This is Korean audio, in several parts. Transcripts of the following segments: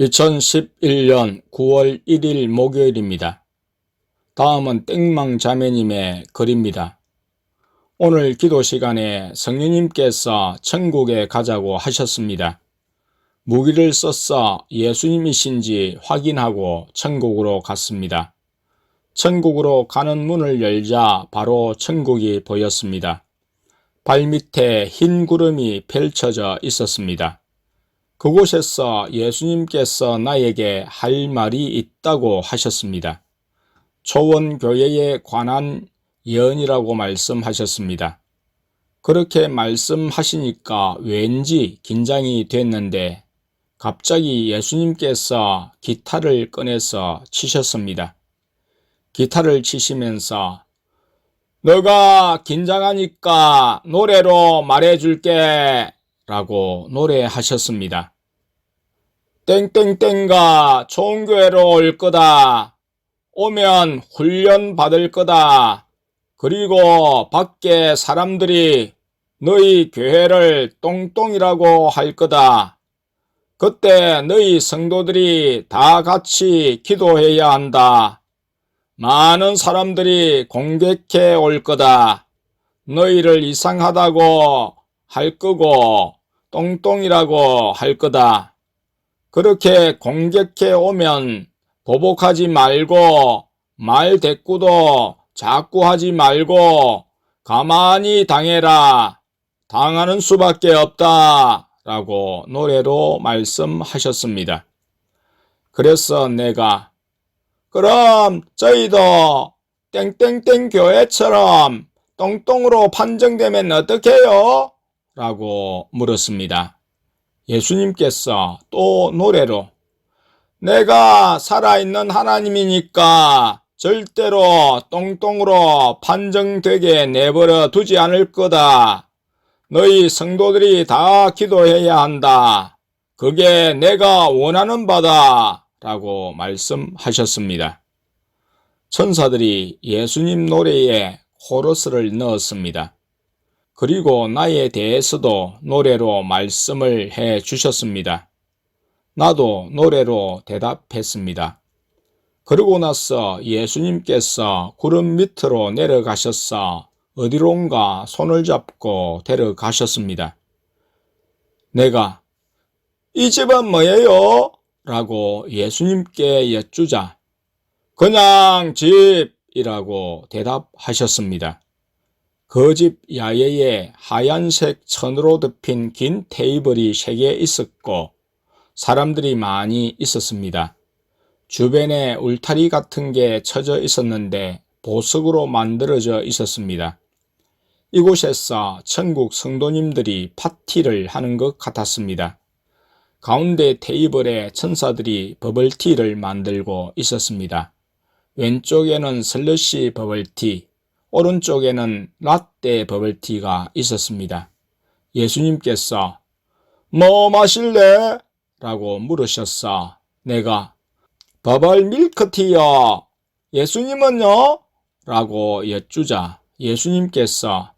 2011년 9월 1일 목요일입니다. 다음은 땡망자매님의 글입니다. 오늘 기도 시간에 성령님께서 천국에 가자고 하셨습니다. 무기를 써서 예수님이신지 확인하고 천국으로 갔습니다. 천국으로 가는 문을 열자 바로 천국이 보였습니다. 발밑에 흰 구름이 펼쳐져 있었습니다. 그곳에서 예수님께서 나에게 할 말이 있다고 하셨습니다. 초원교회에 관한 예언이라고 말씀하셨습니다. 그렇게 말씀하시니까 왠지 긴장이 됐는데 갑자기 예수님께서 기타를 꺼내서 치셨습니다. 기타를 치시면서 너가 긴장하니까 노래로 말해줄게 라고 노래하셨습니다. 땡땡땡가 좋은 교회로 올 거다. 오면 훈련 받을 거다. 그리고 밖에 사람들이 너희 교회를 똥똥이라고 할 거다. 그때 너희 성도들이 다 같이 기도해야 한다. 많은 사람들이 공격해 올 거다. 너희를 이상하다고 할 거고 똥똥이라고 할 거다. 그렇게 공격해 오면 보복하지 말고 말 대꾸도 자꾸 하지 말고 가만히 당해라. 당하는 수밖에 없다. 라고 노래로 말씀하셨습니다. 그래서 내가 그럼 저희도 땡땡땡 교회처럼 똥똥으로 판정되면 어떡해요? 라고 물었습니다. 예수님께서 또 노래로 내가 살아있는 하나님이니까 절대로 똥똥으로 판정되게 내버려 두지 않을 거다. 너희 성도들이 다 기도해야 한다. 그게 내가 원하는 바다. 라고 말씀하셨습니다. 천사들이 예수님 노래에 코러스를 넣었습니다. 그리고 나에 대해서도 노래로 말씀을 해 주셨습니다. 나도 노래로 대답했습니다. 그러고 나서 예수님께서 구름 밑으로 내려가셔서 어디론가 손을 잡고 데려가셨습니다. 내가 이 집은 뭐예요? 라고 예수님께 여쭈자 그냥 집이라고 대답하셨습니다. 그 집 야외에 하얀색 천으로 덮인 긴 테이블이 3개 있었고 사람들이 많이 있었습니다. 주변에 울타리 같은 게 쳐져 있었는데 보석으로 만들어져 있었습니다. 이곳에서 천국 성도님들이 파티를 하는 것 같았습니다. 가운데 테이블에 천사들이 버블티를 만들고 있었습니다. 왼쪽에는 슬러시 버블티, 오른쪽에는 라떼 버블티가 있었습니다. 예수님께서 뭐 마실래? 라고 물으셨어. 내가 버블 밀크티요. 예수님은요? 라고 여쭈자 예수님께서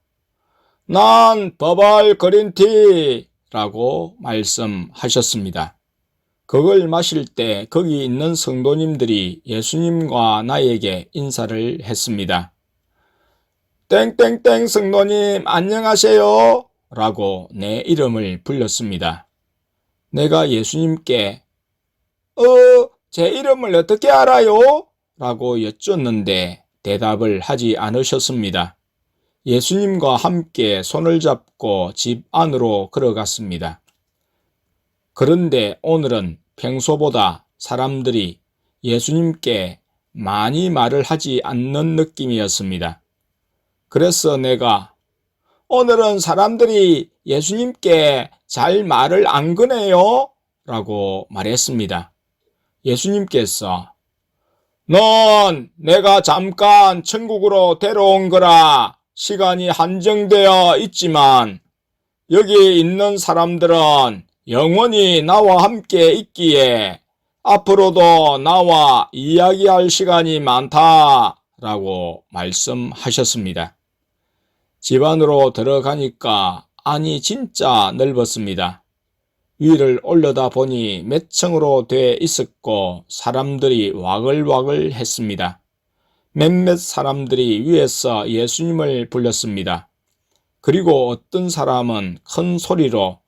난 버블 그린티 라고 말씀하셨습니다. 그걸 마실 때 거기 있는 성도님들이 예수님과 나에게 인사를 했습니다. 땡땡땡 성도님 안녕하세요 라고 내 이름을 불렀습니다. 내가 예수님께 제 이름을 어떻게 알아요? 라고 여쭈었는데 대답을 하지 않으셨습니다. 예수님과 함께 손을 잡고 집 안으로 걸어갔습니다. 그런데 오늘은 평소보다 사람들이 예수님께 많이 말을 하지 않는 느낌이었습니다. 그래서 내가 오늘은 사람들이 예수님께 잘 말을 안 거네요? 라고 말했습니다. 예수님께서 넌 내가 잠깐 천국으로 데려온 거라 시간이 한정되어 있지만 여기 있는 사람들은 영원히 나와 함께 있기에 앞으로도 나와 이야기할 시간이 많다 라고 말씀하셨습니다. 집 안으로 들어가니까 안이 진짜 넓었습니다. 위를 올려다 보니 몇 층으로 돼 있었고 사람들이 와글와글 했습니다. 몇몇 사람들이 위에서 예수님을 불렀습니다. 그리고 어떤 사람은 큰 소리로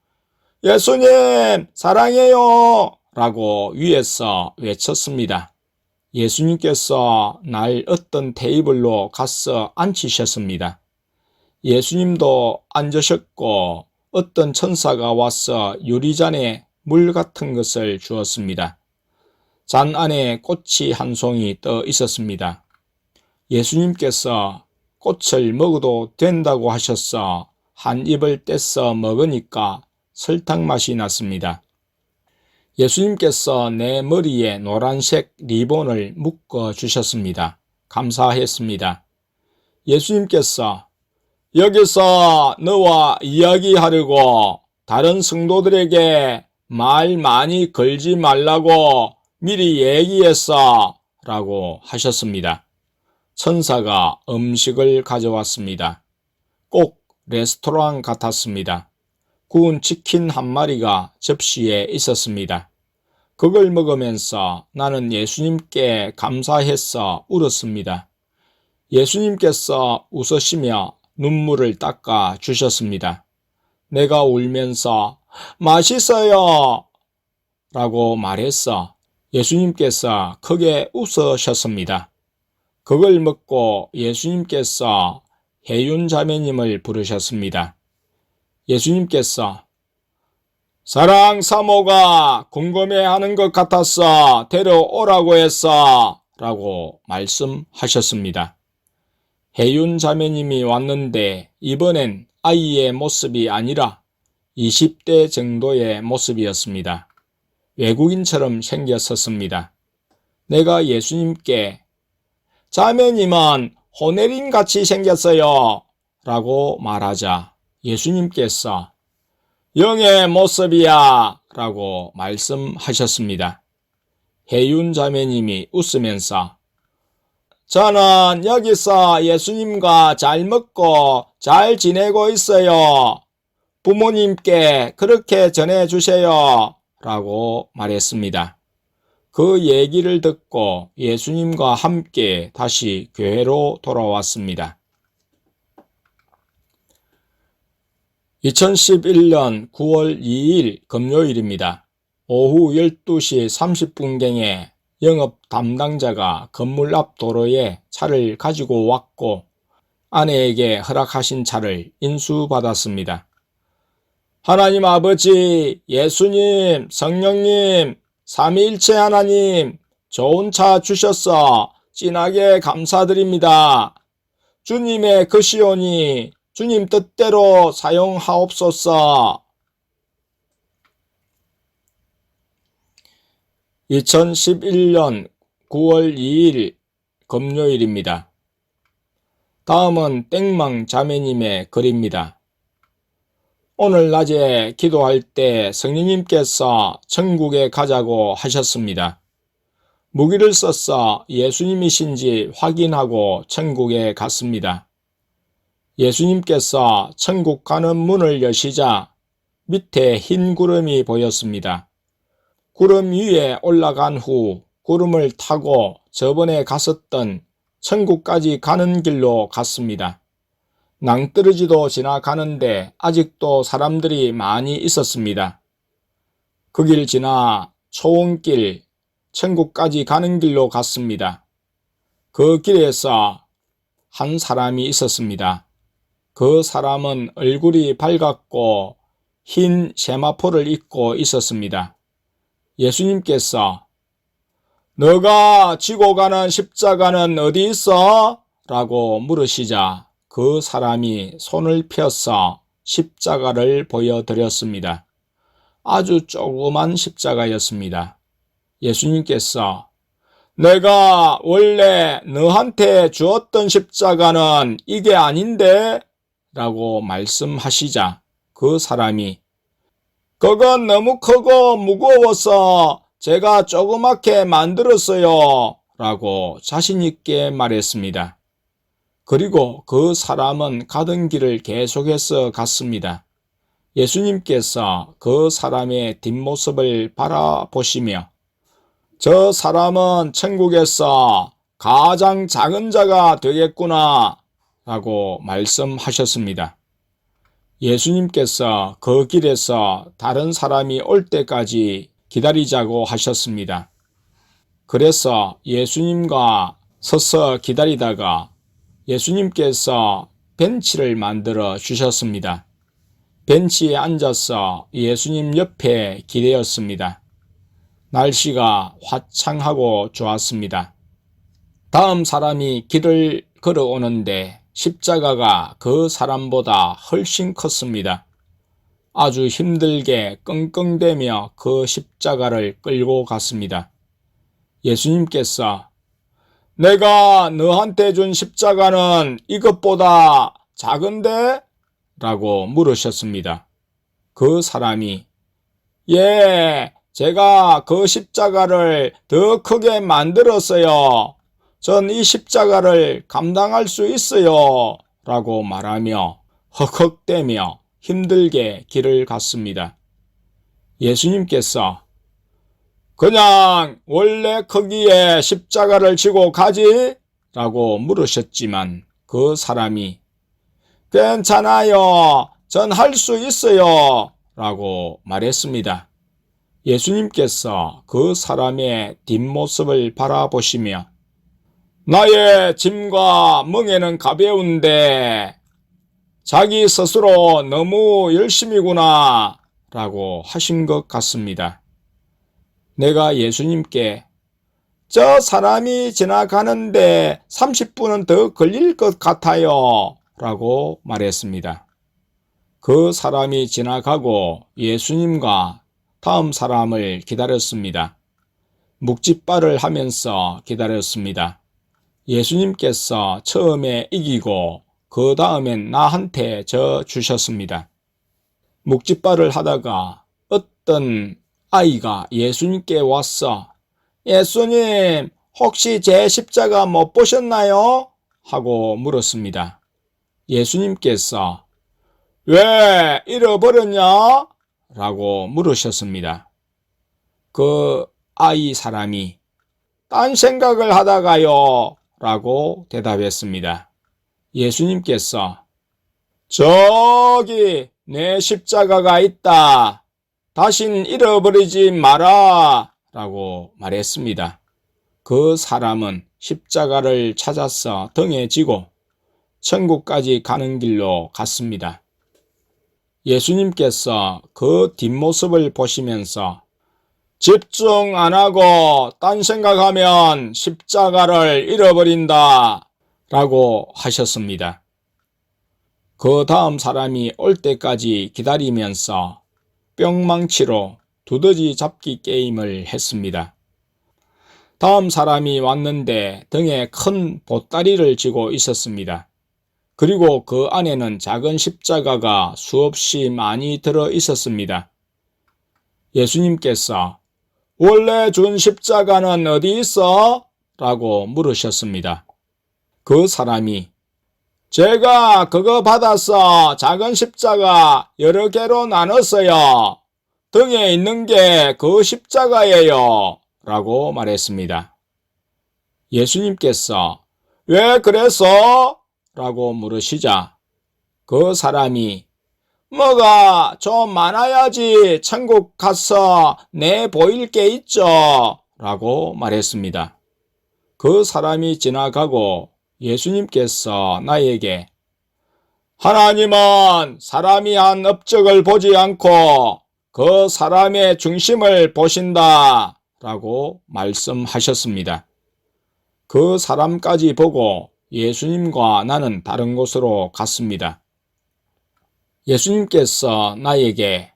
예수님 사랑해요 라고 위에서 외쳤습니다. 예수님께서 날 어떤 테이블로 가서 앉히셨습니다. 예수님도 앉으셨고 어떤 천사가 와서 유리잔에 물 같은 것을 주었습니다. 잔 안에 꽃이 한 송이 떠 있었습니다. 예수님께서 꽃을 먹어도 된다고 하셔서 한 입을 떼서 먹으니까 설탕 맛이 났습니다. 예수님께서 내 머리에 노란색 리본을 묶어 주셨습니다. 감사했습니다. 예수님께서 여기서 너와 이야기하려고 다른 성도들에게 말 많이 걸지 말라고 미리 얘기했어 라고 하셨습니다. 천사가 음식을 가져왔습니다. 꼭 레스토랑 같았습니다. 구운 치킨 한 마리가 접시에 있었습니다. 그걸 먹으면서 나는 예수님께 감사해서 울었습니다. 예수님께서 웃으시며 눈물을 닦아 주셨습니다. 내가 울면서 맛있어요 라고 말했어 예수님께서 크게 웃으셨습니다. 그걸 먹고 예수님께서 혜윤 자매님을 부르셨습니다. 예수님께서 사랑 사모가 궁금해하는 것 같아서 데려오라고 했어 라고 말씀하셨습니다. 혜윤 자매님이 왔는데 이번엔 아이의 모습이 아니라 20대 정도의 모습이었습니다. 외국인처럼 생겼었습니다. 내가 예수님께 자매님은 호네린 같이 생겼어요 라고 말하자 예수님께서 영의 모습이야 라고 말씀하셨습니다. 혜윤 자매님이 웃으면서 저는 여기서 예수님과 잘 먹고 잘 지내고 있어요. 부모님께 그렇게 전해주세요 라고 말했습니다. 그 얘기를 듣고 예수님과 함께 다시 교회로 돌아왔습니다. 2011년 9월 2일 금요일입니다. 오후 12시 30분경에 영업 담당자가 건물 앞 도로에 차를 가지고 왔고 아내에게 허락하신 차를 인수받았습니다. 하나님 아버지, 예수님, 성령님, 삼위일체 하나님, 좋은 차 주셔서 진하게 감사드립니다. 주님의 것이오니 주님 뜻대로 사용하옵소서. 2011년 9월 2일 금요일입니다. 다음은 땡망 자매님의 글입니다. 오늘 낮에 기도할 때 성령님께서 천국에 가자고 하셨습니다. 무기를 써서 예수님이신지 확인하고 천국에 갔습니다. 예수님께서 천국 가는 문을 여시자 밑에 흰 구름이 보였습니다. 구름 위에 올라간 후 구름을 타고 저번에 갔었던 천국까지 가는 길로 갔습니다. 낭떠러지도 지나가는데 아직도 사람들이 많이 있었습니다. 그 길 지나 초원길, 천국까지 가는 길로 갔습니다. 그 길에서 한 사람이 있었습니다. 그 사람은 얼굴이 밝았고 흰 세마포를 입고 있었습니다. 예수님께서 너가 지고 가는 십자가는 어디 있어? 라고 물으시자 그 사람이 손을 펴서 십자가를 보여드렸습니다. 아주 조그만 십자가였습니다. 예수님께서 내가 원래 너한테 주었던 십자가는 이게 아닌데? 라고 말씀하시자 그 사람이 그건 너무 크고 무거워서 제가 조그맣게 만들었어요 라고 자신있게 말했습니다. 그리고 그 사람은 가던 길을 계속해서 갔습니다. 예수님께서 그 사람의 뒷모습을 바라보시며 저 사람은 천국에서 가장 작은 자가 되겠구나 라고 말씀하셨습니다. 예수님께서 그 길에서 다른 사람이 올 때까지 기다리자고 하셨습니다. 그래서 예수님과 서서 기다리다가 예수님께서 벤치를 만들어 주셨습니다. 벤치에 앉아서 예수님 옆에 기대었습니다. 날씨가 화창하고 좋았습니다. 다음 사람이 길을 걸어오는데 십자가가 그 사람보다 훨씬 컸습니다. 아주 힘들게 끙끙대며 그 십자가를 끌고 갔습니다. 예수님께서 내가 너한테 준 십자가는 이것보다 작은데? 라고 물으셨습니다. 그 사람이 예, 제가 그 십자가를 더 크게 만들었어요. 전 이 십자가를 감당할 수 있어요. 라고 말하며 헉헉대며 힘들게 길을 갔습니다. 예수님께서 그냥 원래 크기의 십자가를 지고 가지? 라고 물으셨지만 그 사람이 괜찮아요. 전 할 수 있어요. 라고 말했습니다. 예수님께서 그 사람의 뒷모습을 바라보시며 나의 짐과 멍에는 가벼운데 자기 스스로 너무 열심이구나 라고 하신 것 같습니다. 내가 예수님께 저 사람이 지나가는데 30분은 더 걸릴 것 같아요 라고 말했습니다. 그 사람이 지나가고 예수님과 다음 사람을 기다렸습니다. 묵찌발을 하면서 기다렸습니다. 예수님께서 처음에 이기고 그 다음엔 나한테 져 주셨습니다. 묵찌발을 하다가 어떤 아이가 예수님께 와서 예수님 혹시 제 십자가 못 보셨나요? 하고 물었습니다. 예수님께서 왜 잃어버렸냐? 라고 물으셨습니다. 그 아이 사람이 딴 생각을 하다가요 라고 대답했습니다. 예수님께서 저기 내 십자가가 있다. 다신 잃어버리지 마라 라고 말했습니다. 그 사람은 십자가를 찾아서 등에 지고 천국까지 가는 길로 갔습니다. 예수님께서 그 뒷모습을 보시면서 집중 안 하고 딴 생각하면 십자가를 잃어버린다 라고 하셨습니다. 그 다음 사람이 올 때까지 기다리면서 뿅망치로 두더지 잡기 게임을 했습니다. 다음 사람이 왔는데 등에 큰 보따리를 지고 있었습니다. 그리고 그 안에는 작은 십자가가 수없이 많이 들어 있었습니다. 예수님께서 원래 준 십자가는 어디 있어? 라고 물으셨습니다. 그 사람이 제가 그거 받아서 작은 십자가 여러 개로 나눴어요. 등에 있는 게 그 십자가예요. 라고 말했습니다. 예수님께서 왜 그랬어? 라고 물으시자 그 사람이 뭐가 좀 많아야지 천국 가서 내 보일 게 있죠 라고 말했습니다. 그 사람이 지나가고 예수님께서 나에게 하나님은 사람이 한 업적을 보지 않고 그 사람의 중심을 보신다 라고 말씀하셨습니다. 그 사람까지 보고 예수님과 나는 다른 곳으로 갔습니다. 예수님께서 나에게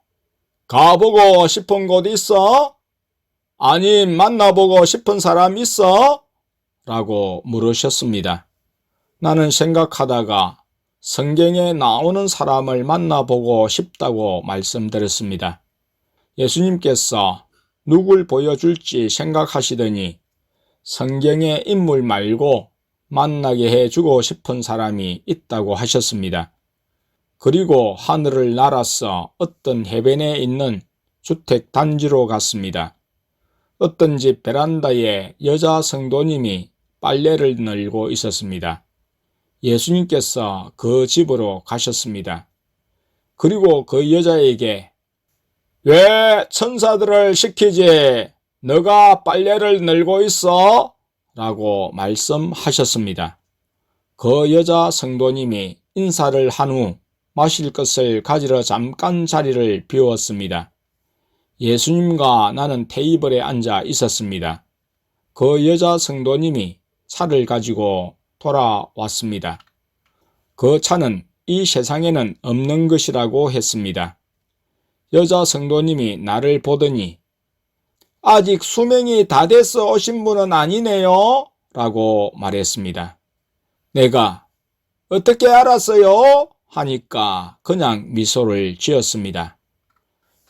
가보고 싶은 곳 있어? 아니 만나보고 싶은 사람 있어? 라고 물으셨습니다. 나는 생각하다가 성경에 나오는 사람을 만나보고 싶다고 말씀드렸습니다. 예수님께서 누굴 보여줄지 생각하시더니 성경의 인물 말고 만나게 해주고 싶은 사람이 있다고 하셨습니다. 그리고 하늘을 날아서 어떤 해변에 있는 주택 단지로 갔습니다. 어떤 집 베란다에 여자 성도님이 빨래를 널고 있었습니다. 예수님께서 그 집으로 가셨습니다. 그리고 그 여자에게 왜 천사들을 시키지? 너가 빨래를 널고 있어? 라고 말씀하셨습니다. 그 여자 성도님이 인사를 한 후 마실 것을 가지러 잠깐 자리를 비웠습니다. 예수님과 나는 테이블에 앉아 있었습니다. 그 여자 성도님이 차를 가지고 돌아왔습니다. 그 차는 이 세상에는 없는 것이라고 했습니다. 여자 성도님이 나를 보더니 아직 수명이 다 돼서 오신 분은 아니네요 라고 말했습니다. 내가 어떻게 알았어요? 하니까 그냥 미소를 지었습니다.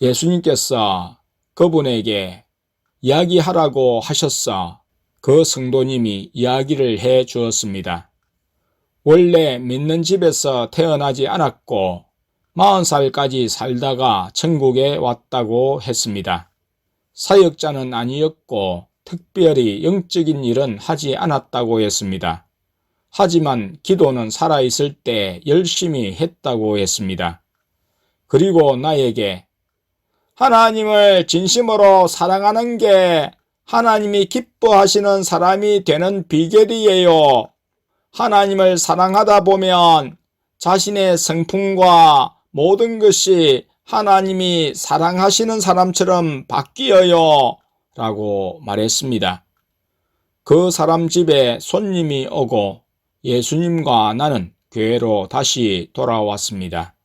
예수님께서 그분에게 이야기하라고 하셨어 그 성도님이 이야기를 해 주었습니다. 원래 믿는 집에서 태어나지 않았고 40살까지 살다가 천국에 왔다고 했습니다. 사역자는 아니었고 특별히 영적인 일은 하지 않았다고 했습니다. 하지만 기도는 살아있을 때 열심히 했다고 했습니다. 그리고 나에게 하나님을 진심으로 사랑하는 게 하나님이 기뻐하시는 사람이 되는 비결이에요. 하나님을 사랑하다 보면 자신의 성품과 모든 것이 하나님이 사랑하시는 사람처럼 바뀌어요 라고 말했습니다. 그 사람 집에 손님이 오고 예수님과 나는 교회로 다시 돌아왔습니다.